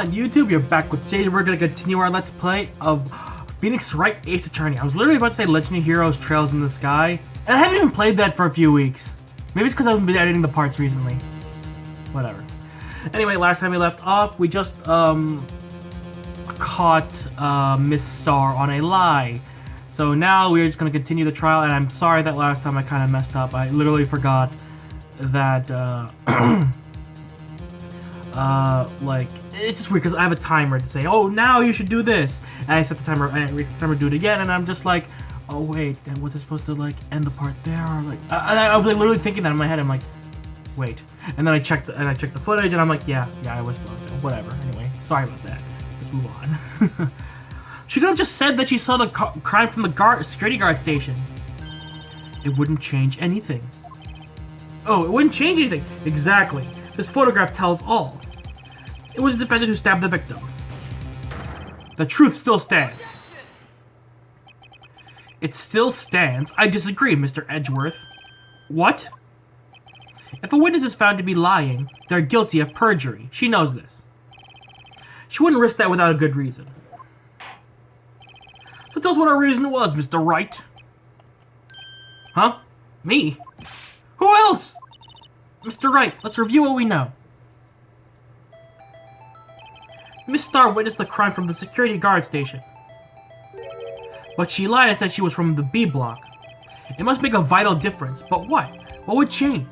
on YouTube? You're back with Jay. We're gonna continue our Let's Play of Phoenix Wright Ace Attorney. I was literally about to say Legendary Heroes Trails in the Sky, and I haven't even played that for a few weeks. Maybe it's because I haven't been editing the parts recently. Whatever. Anyway, last time we left off, we just caught Miss Star on a lie. So now we're just gonna continue the trial, and I'm sorry that last time I kind of messed up. I literally forgot that like, it's just weird because I have a timer to say, oh, now you should do this, and I set the timer, and I reset the timer to do it again, and I'm just like, oh wait, and was it supposed to like end the part there, or like, I was like, literally thinking that in my head. I'm like, wait, and then I checked the footage, and I'm like, yeah, I was supposed to. Whatever. Anyway, sorry about that. Let's move on. She could have just said that she saw the crime from the security guard station. It wouldn't change anything. Oh, it wouldn't change anything. Exactly. This photograph tells all. It was the defendant who stabbed the victim. The truth still stands. It still stands? I disagree, Mr. Edgeworth. What? If a witness is found to be lying, they're guilty of perjury. She knows this. She wouldn't risk that without a good reason. So tell us what our reason was, Mr. Wright. Huh? Me? Who else? Mr. Wright, let's review what we know. Miss Starr witnessed the crime from the security guard station. But she lied and said she was from the B block. It must make a vital difference, but what? What would change?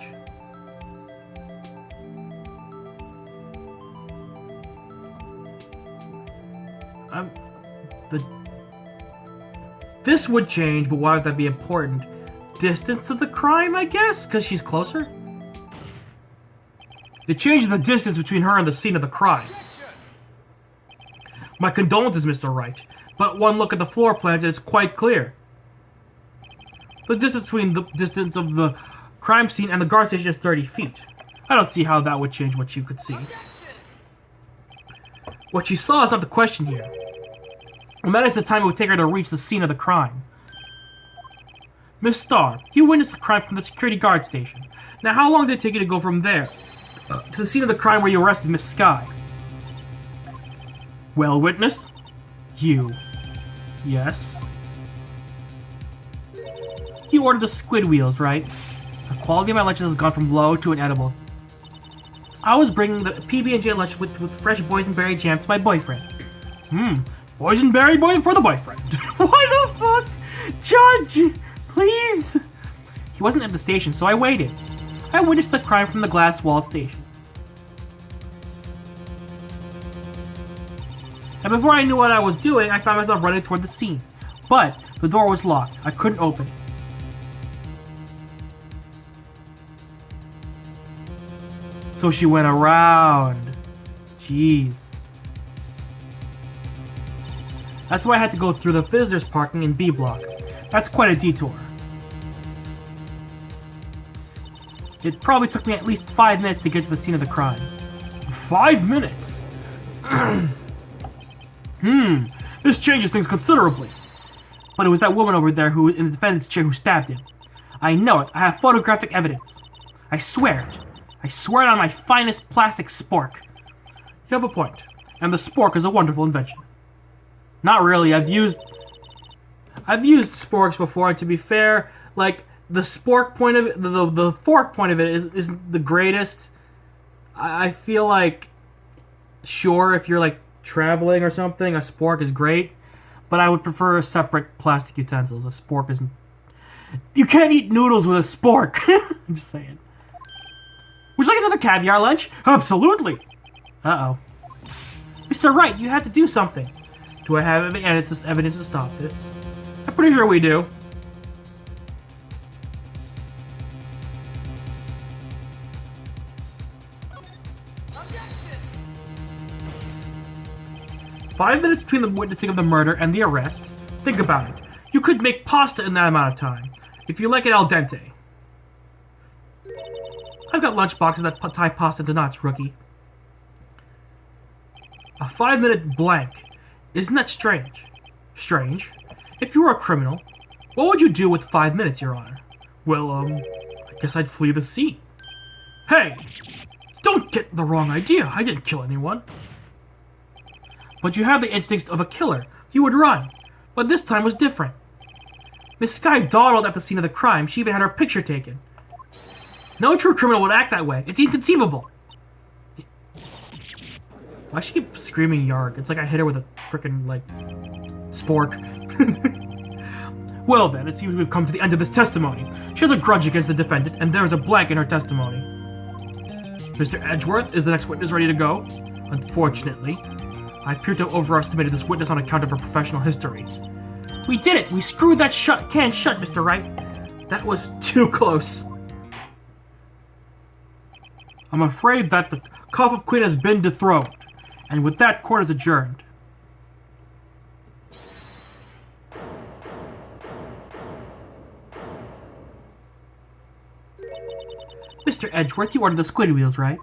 This would change, but why would that be important? Distance of the crime, I guess? Because she's closer? It changed the distance between her and the scene of the crime. My condolences, Mr. Wright, but one look at the floor plans and it's quite clear. The distance between the distance of the crime scene and the guard station is 30 feet. I don't see how that would change what you could see. What she saw is not the question here. What matters is the time it would take her to reach the scene of the crime. Miss Starr, you witnessed the crime from the security guard station. Now, how long did it take you to go from there to the scene of the crime where you arrested Miss Sky? Well, witness? You. Yes? You ordered the squid wheels, right? The quality of my lunches has gone from low to an edible. I was bringing the PB&J lunch with fresh boysenberry jam to my boyfriend. Boysenberry boy for the boyfriend. Why the fuck? Judge! Please! He wasn't at the station, so I waited. I witnessed the crime from the glass wall station. And before I knew what I was doing, I found myself running toward the scene. But the door was locked. I couldn't open it. So she went around. Jeez. That's why I had to go through the visitors parking in B block. That's quite a detour. It probably took me at least 5 minutes to get to the scene of the crime. 5 minutes? This changes things considerably. But it was that woman over there who, in the defendant's chair, who stabbed him. I know it. I have photographic evidence. I swear it. I swear it on my finest plastic spork. You have a point. And the spork is a wonderful invention. Not really. I've used sporks before, and to be fair, like, the spork point of it, the fork point of it isn't the greatest. I feel like, sure, if you're like traveling or something, a spork is great, but I would prefer separate plastic utensils. A spork isn't. You can't eat noodles with a spork. I'm just saying. Would you like another caviar lunch? Absolutely. Uh-oh. Mr. Wright, you have to do something. Do I have evidence to stop this? I'm pretty sure we do. Objection. 5 minutes between the witnessing of the murder and the arrest. Think about it. You could make pasta in that amount of time, if you like it al dente. I've got lunch boxes that tie pasta to knots, rookie. A 5-minute blank. Isn't that strange? Strange? If you were a criminal, what would you do with 5 minutes, Your Honor? Well, I guess I'd flee the scene. Hey! Don't get the wrong idea. I didn't kill anyone. But you have the instincts of a killer. You would run. But this time was different. Miss Sky dawdled at the scene of the crime. She even had her picture taken. No true criminal would act that way. It's inconceivable. Why she keep screaming yarg? It's like I hit her with a freaking, like, spork. Well then, it seems we've come to the end of this testimony. She has a grudge against the defendant, and there is a blank in her testimony. Mr. Edgeworth, is the next witness ready to go? Unfortunately, I appear to have overestimated this witness on account of her professional history. We did it! We screwed that can shut, Mr. Wright. That was too close. I'm afraid that the cough of Queen has been dethroned, and with that, court is adjourned. Mr. Edgeworth, you ordered the squid wheels, right?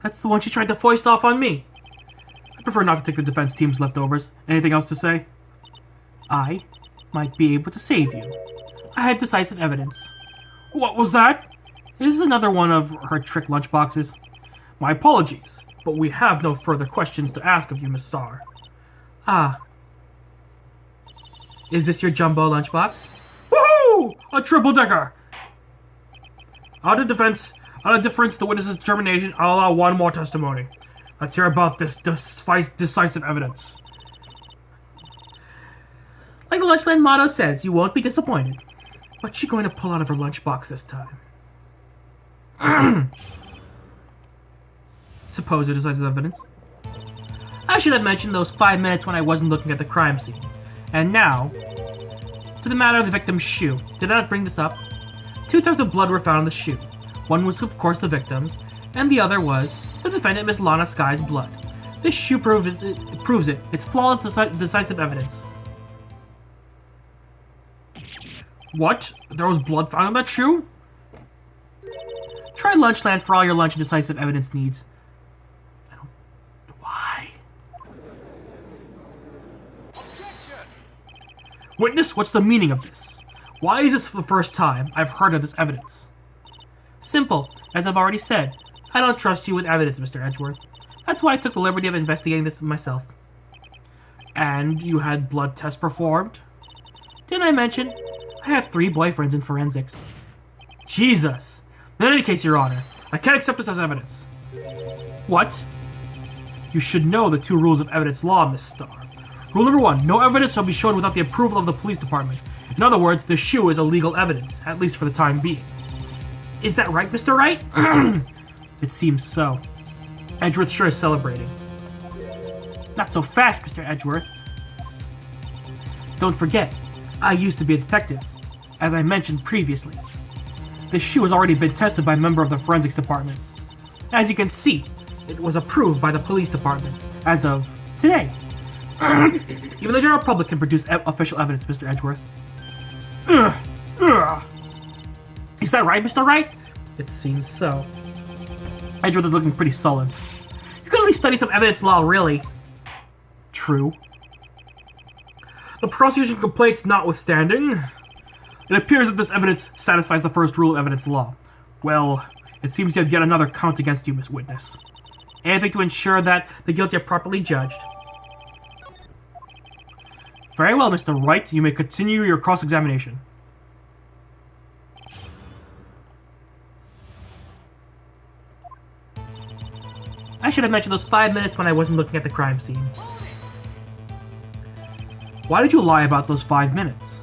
That's the one she tried to foist off on me. I prefer not to take the defense team's leftovers. Anything else to say? I might be able to save you. I had decisive evidence. What was that? This is another one of her trick lunchboxes. My apologies, but we have no further questions to ask of you, Miss Starr. Ah. Is this your jumbo lunchbox? Woohoo! A triple-decker! Out of difference, the witness's determination, I'll allow one more testimony. Let's hear about this decisive evidence. Like the Lunchland motto says, you won't be disappointed. What's she going to pull out of her lunchbox this time? Supposed decisive evidence. I should have mentioned those 5 minutes when I wasn't looking at the crime scene. And now, to the matter of the victim's shoe. Did I not bring this up? 2 types of blood were found on the shoe. One was, of course, the victim's, and the other was the defendant, Miss Lana Sky's blood. This shoe proves it. It's flawless decisive evidence. What? There was blood found on that shoe? Try Lunchland for all your lunch and decisive evidence needs. Why? Witness, what's the meaning of this? Why is this the first time I've heard of this evidence? Simple. As I've already said, I don't trust you with evidence, Mr. Edgeworth. That's why I took the liberty of investigating this myself. And you had blood tests performed? Didn't I mention? I have 3 boyfriends in forensics. Jesus! In any case, Your Honor, I can't accept this as evidence. What? You should know the 2 rules of evidence law, Miss Starr. Rule number 1, no evidence shall be shown without the approval of the police department. In other words, the shoe is illegal evidence, at least for the time being. Is that right, Mr. Wright? It seems so. Edgeworth sure is celebrating. Not so fast, Mr. Edgeworth. Don't forget, I used to be a detective, as I mentioned previously. This shoe has already been tested by a member of the forensics department. As you can see, it was approved by the police department as of today. Even the general public can produce official evidence, Mr. Edgeworth. Is that right, Mr. Wright? It seems so. Edgeworth is looking pretty sullen. You could at least study some evidence law, really. True. The prosecution complaints notwithstanding, it appears that this evidence satisfies the first rule of evidence law. Well, it seems you have yet another count against you, Miss Witness. Anything to ensure that the guilty are properly judged. Very well, Mr. Wright. You may continue your cross-examination. I should have mentioned those 5 minutes when I wasn't looking at the crime scene. Why did you lie about those 5 minutes?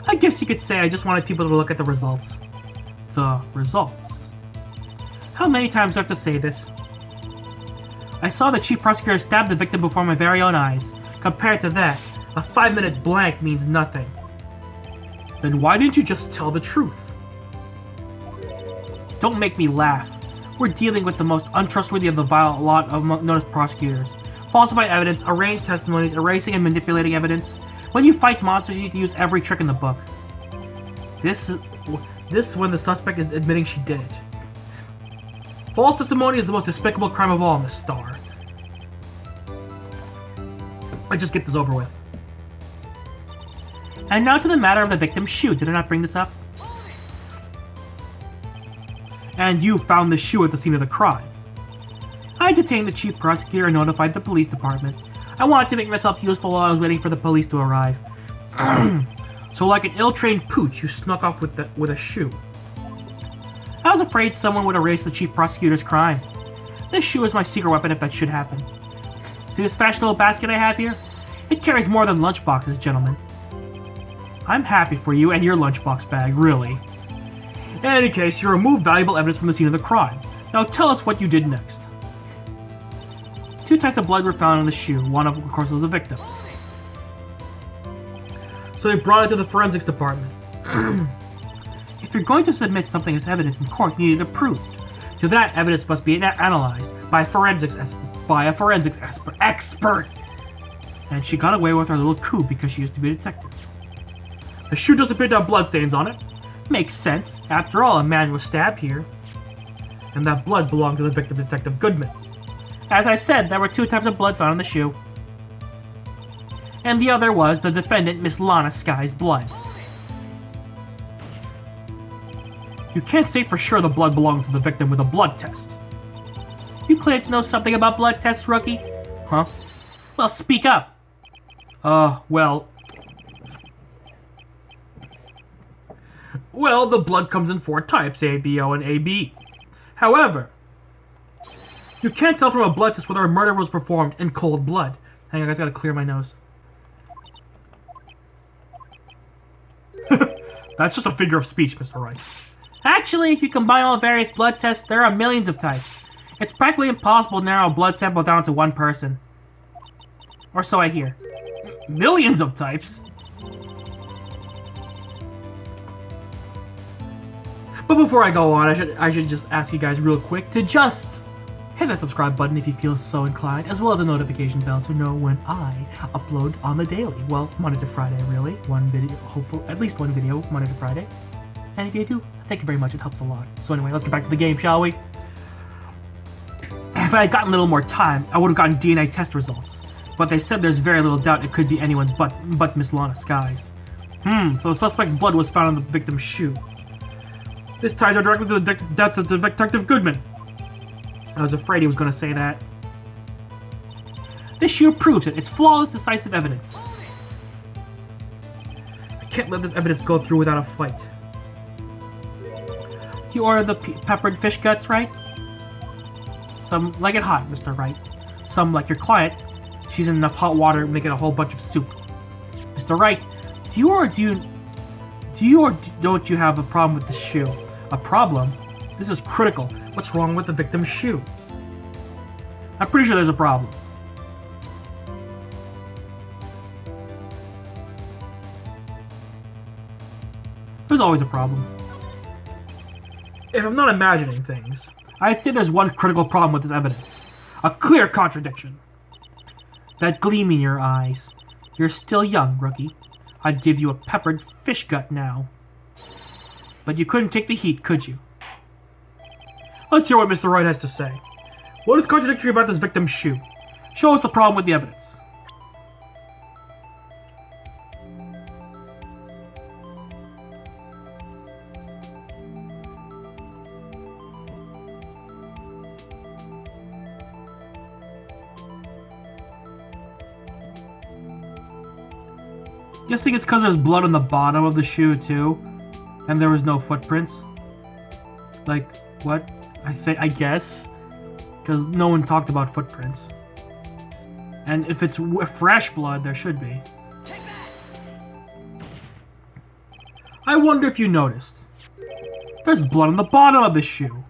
I guess you could say I just wanted people to look at the results. The results. How many times do I have to say this? I saw the chief prosecutor stab the victim before my very own eyes. Compared to that, a 5-minute blank means nothing. Then why didn't you just tell the truth? Don't make me laugh. We're dealing with the most untrustworthy of the vile lot of known as prosecutors. Falsified evidence, arranged testimonies, erasing and manipulating evidence. When you fight monsters, you need to use every trick in the book. This when the suspect is admitting she did it. False testimony is the most despicable crime of all, Miss Starr. Let's just get this over with. And now to the matter of the victim's shoe. Did I not bring this up? And you found the shoe at the scene of the crime. I detained the chief prosecutor and notified the police department. I wanted to make myself useful while I was waiting for the police to arrive. So like an ill-trained pooch, you snuck off with a shoe. I was afraid someone would erase the chief prosecutor's crime. This shoe is my secret weapon if that should happen. See this fashionable basket I have here? It carries more than lunchboxes, gentlemen. I'm happy for you and your lunchbox bag, really. In any case, you removed valuable evidence from the scene of the crime. Now tell us what you did next. 2 types of blood were found on the shoe, one of course was the victim's. So they brought it to the forensics department. If you're going to submit something as evidence in court, you need it approved. To that, evidence must be analyzed by a forensics expert. And she got away with her little coup because she used to be a detective. The shoe doesn't appear to have bloodstains on it. Makes sense. After all, a man was stabbed here. And that blood belonged to the victim, Detective Goodman. As I said, there were 2 types of blood found on the shoe. And the other was the defendant, Miss Lana Sky's blood. You can't say for sure the blood belonged to the victim with a blood test. You claim to know something about blood tests, rookie? Huh? Well, speak up. Well, the blood comes in 4 types, A, B, O, and AB. However, you can't tell from a blood test whether a murder was performed in cold blood. Hang on, I gotta clear my nose. That's just a figure of speech, Mr. Wright. Actually, if you combine all various blood tests, there are millions of types. It's practically impossible to narrow a blood sample down to one person. Or so I hear. Millions of types? But before I go on, I should just ask you guys real quick to just hit that subscribe button if you feel so inclined, as well as the notification bell to know when I upload on the daily. Well, Monday to Friday, really. One video, hopefully, at least one video, Monday to Friday. And if you do, thank you very much, it helps a lot. So anyway, let's get back to the game, shall we? If I had gotten a little more time, I would have gotten DNA test results. But they said there's very little doubt it could be anyone's but Miss Lana Sky's. So the suspect's blood was found on the victim's shoe. This ties her directly to the death of Detective Goodman. I was afraid he was going to say that. This shoe proves it. It's flawless, decisive evidence. I can't let this evidence go through without a fight. You ordered the peppered fish guts, right? Some like it hot, Mr. Wright. Some like your client. She's in enough hot water making a whole bunch of soup. Mr. Wright, do you or don't you have a problem with the shoe? A problem? This is critical. What's wrong with the victim's shoe? I'm pretty sure there's a problem. There's always a problem. If I'm not imagining things, I'd say there's one critical problem with this evidence. A clear contradiction. That gleam in your eyes. You're still young, rookie. I'd give you a peppered fish gut now. But you couldn't take the heat, could you? Let's hear what Mr. Wright has to say. What is contradictory about this victim's shoe? Show us the problem with the evidence. Guessing it's because there's blood on the bottom of the shoe too, and there was no footprints. Like, what? I guess, because no one talked about footprints. And if it's fresh blood, there should be. I wonder if you noticed. There's blood on the bottom of the shoe.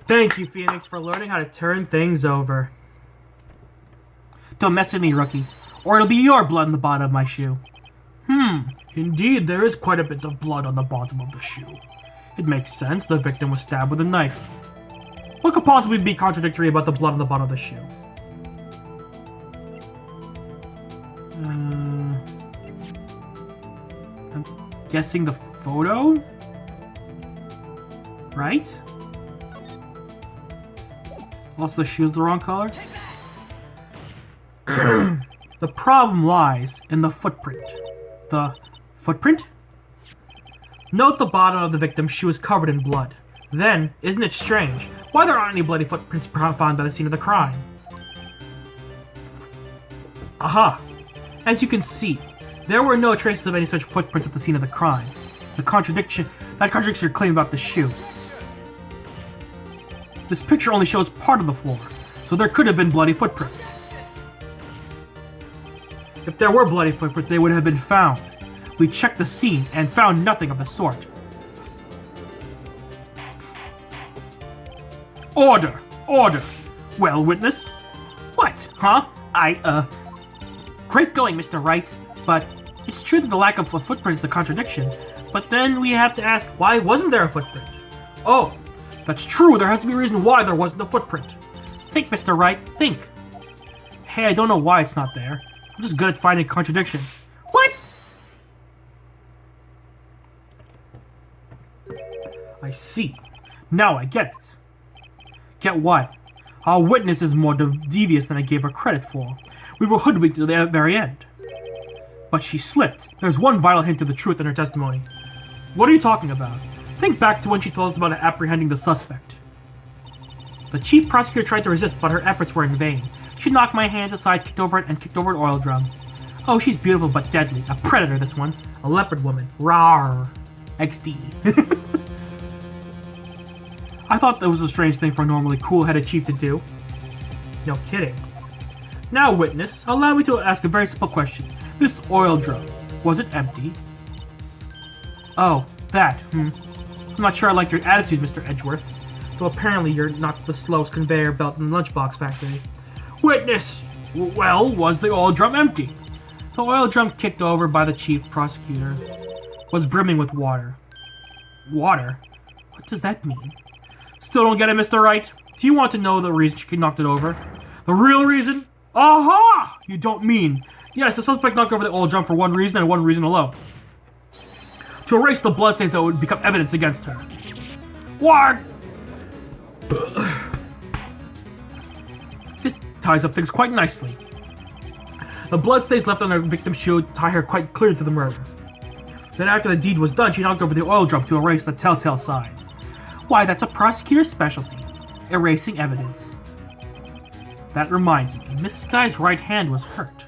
Thank you, Phoenix, for learning how to turn things over. Don't mess with me, rookie, or it'll be your blood on the bottom of my shoe. Indeed, there is quite a bit of blood on the bottom of the shoe. It makes sense, the victim was stabbed with a knife. What could possibly be contradictory about the blood on the bottom of the shoe? I'm guessing the photo? Right? Also, the shoe's the wrong color? The problem lies in the footprint. The footprint? Note the bottom of the victim's shoe is covered in blood. Then, isn't it strange, why there aren't any bloody footprints found by the scene of the crime? Aha! As you can see, there were no traces of any such footprints at the scene of the crime. That contradicts your claim about the shoe. This picture only shows part of the floor, so there could have been bloody footprints. If there were bloody footprints, they would have been found. We checked the scene and found nothing of the sort. Order! Order! Well, witness? What? Huh? Great going, Mr. Wright, but it's true that the lack of a footprint is a contradiction, but then we have to ask, why wasn't there a footprint? Oh, that's true, there has to be a reason why there wasn't a footprint. Think, Mr. Wright, think. Hey, I don't know why it's not there. I'm just good at finding contradictions. What? I see. Now I get it. Get what? Our witness is more devious than I gave her credit for. We were hoodwinked to the very end. But she slipped. There's one vital hint of the truth in her testimony. What are you talking about? Think back to when she told us about apprehending the suspect. The chief prosecutor tried to resist, but her efforts were in vain. She knocked my hands aside, kicked over it, and kicked over an oil drum. Oh, she's beautiful but deadly. A predator, this one. A leopard woman. Rawr. XD. I thought that was a strange thing for a normally cool-headed chief to do. No kidding. Now, witness, allow me to ask a very simple question. This oil drum, was it empty? Oh, that, I'm not sure I like your attitude, Mr. Edgeworth. Though apparently you're not the slowest conveyor belt in the lunchbox factory. Witness! Well, was the oil drum empty? The oil drum kicked over by the chief prosecutor was brimming with water. Water? What does that mean? Still don't get it, Mr. Wright? Do you want to know the reason she knocked it over? The real reason? Aha! You don't mean. Yes, the suspect knocked over the oil drum for one reason and one reason alone. To erase the bloodstains that would become evidence against her. What? This ties up things quite nicely. The bloodstains left on the victim's shoe tie her quite clear to the murder. Then after the deed was done, she knocked over the oil drum to erase the telltale signs. Why, that's a prosecutor's specialty. Erasing evidence. That reminds me, Miss Sky's right hand was hurt.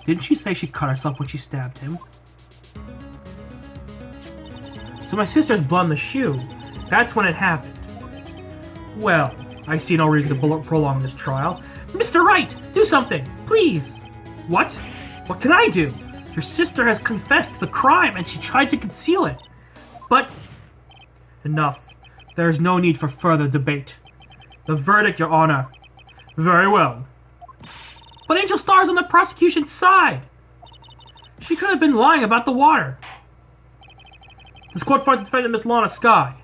Didn't she say she cut herself when she stabbed him? So my sister's blood on the shoe. That's when it happened. Well, I see no reason to prolong this trial. Mr. Wright, do something, please. What? What can I do? Your sister has confessed the crime and she tried to conceal it. But... Enough. There is no need for further debate. The verdict, Your Honor. Very well. But Angel Star's on the prosecution's side. She could have been lying about the water. This court finds the defendant Miss Lana Sky.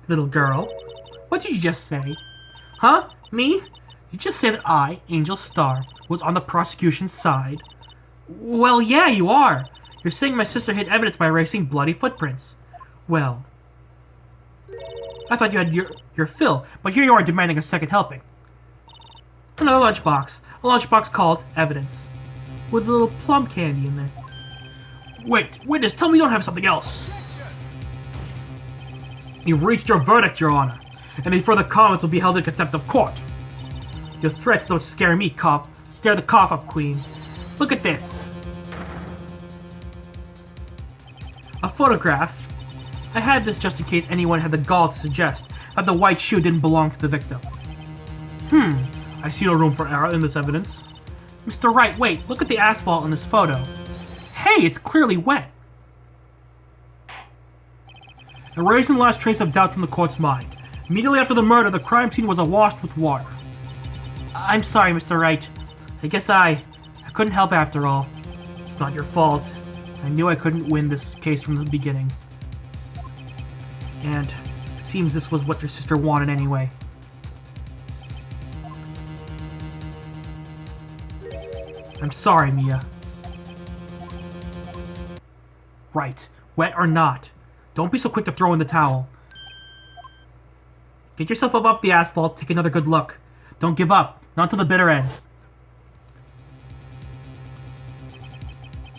Little girl, what did you just say? Huh? Me? You just said that I, Angel Star, was on the prosecution's side? Well, yeah, you are. You're saying my sister hid evidence by erasing bloody footprints. Well, I thought you had your fill, but here you are demanding a second helping. Another lunchbox. A lunchbox called Evidence. With a little plum candy in there. Wait, witness, tell me you don't have something else. You've reached your verdict, Your Honor. Any further comments will be held in contempt of court. Your threats don't scare me, cop. Stare the cough up, Queen. Look at this. A photograph. I had this just in case anyone had the gall to suggest that the white shoe didn't belong to the victim. I see no room for error in this evidence. Mr. Wright, wait, look at the asphalt in this photo. Hey, it's clearly wet. Erasing the last trace of doubt from the court's mind. Immediately after the murder, the crime scene was awash with water. I'm sorry, Mr. Wright. I guess I couldn't help after all. It's not your fault. I knew I couldn't win this case from the beginning. And it seems this was what your sister wanted anyway. I'm sorry, Mia. Right. Wet or not. Don't be so quick to throw in the towel. Get yourself up off the asphalt, take another good look. Don't give up. Not to the bitter end.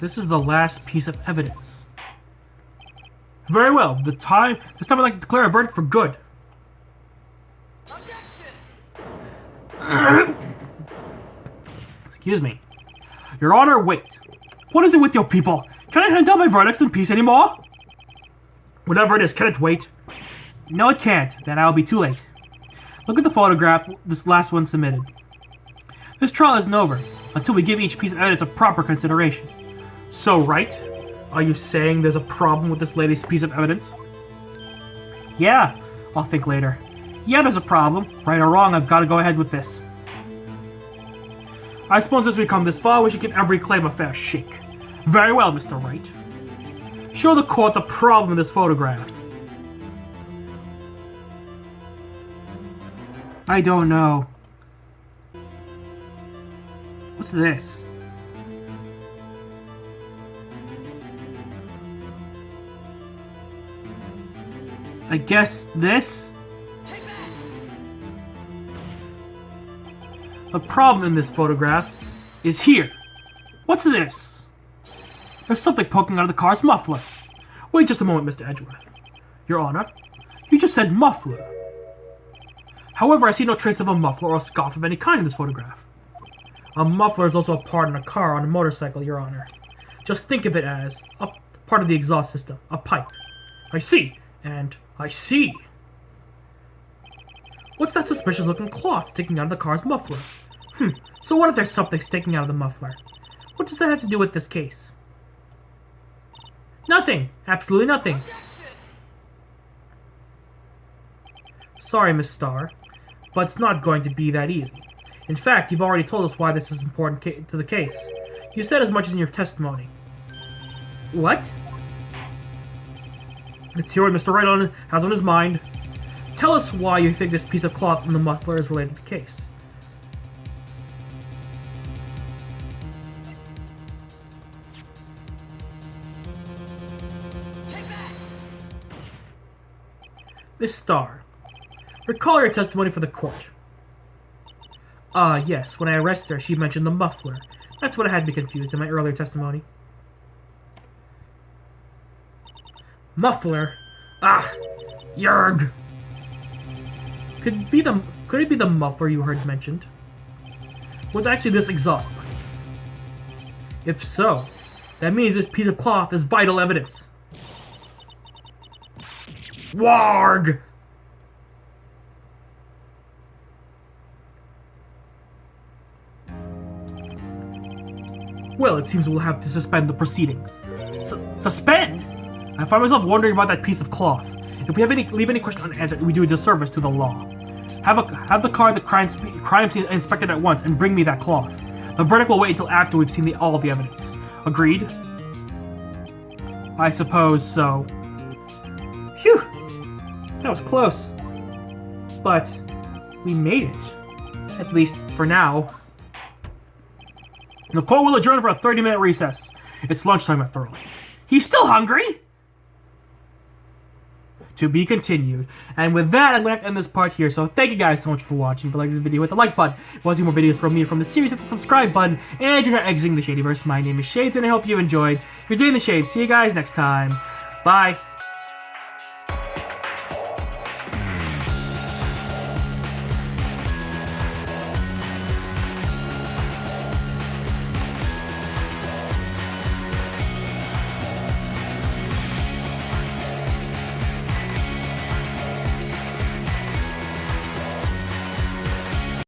This is the last piece of evidence. Very well. This time I'd like to declare a verdict for good. Excuse me. Your Honor, wait. What is it with your people? Can I hand down my verdicts in peace anymore? Whatever it is, can it wait? No, it can't. Then I'll be too late. Look at the photograph, this last one submitted. This trial isn't over until we give each piece of evidence a proper consideration. So, Wright, are you saying there's a problem with this latest piece of evidence? Yeah, I'll think later. Yeah, there's a problem. Right or wrong, I've got to go ahead with this. I suppose as we come this far, we should give every claim a fair shake. Very well, Mr. Wright. Show the court the problem in this photograph. I don't know. What's this? I guess this? The problem in this photograph is here. What's this? There's something poking out of the car's muffler. Wait just a moment, Mr. Edgeworth. Your Honor, you just said muffler. However, I see no trace of a muffler or a scarf of any kind in this photograph. A muffler is also a part in a car on a motorcycle, Your Honor. Just think of it as a part of the exhaust system, a pipe. I see, and I see. What's that suspicious-looking cloth sticking out of the car's muffler? So what if there's something sticking out of the muffler? What does that have to do with this case? Nothing! Absolutely nothing! Sorry, Miss Starr, but it's not going to be that easy. In fact, you've already told us why this is important to the case. You said as much in your testimony. What? Let's hear what Mr. Wright has on his mind. Tell us why you think this piece of cloth from the muffler is related to the case. Miss Starr, recall your testimony for the court. Yes, when I arrested her, she mentioned the muffler. That's what had me confused in my earlier testimony. Muffler? Yerg! Could it be the muffler you heard mentioned? Was actually this exhaust pipe? If so, that means this piece of cloth is vital evidence. Warg! Well, it seems we'll have to suspend the proceedings. Suspend? I find myself wondering about that piece of cloth. If we leave any question unanswered, we do a disservice to the law. Have the car at the crime scene inspected at once and bring me that cloth. The verdict will wait until after we've seen all the evidence. Agreed? I suppose so. Phew! That was close. But we made it. At least for now. The court will adjourn for a 30-minute recess. It's lunchtime after all. He's still hungry? To be continued. And with that, I'm going to have to end this part here. So thank you guys so much for watching. If you like this video, hit the like button. If you want to see more videos from me from the series, hit the subscribe button. And you're not exiting the Shadyverse. My name is Shades, and I hope you enjoyed. You're doing the Shades. See you guys next time. Bye.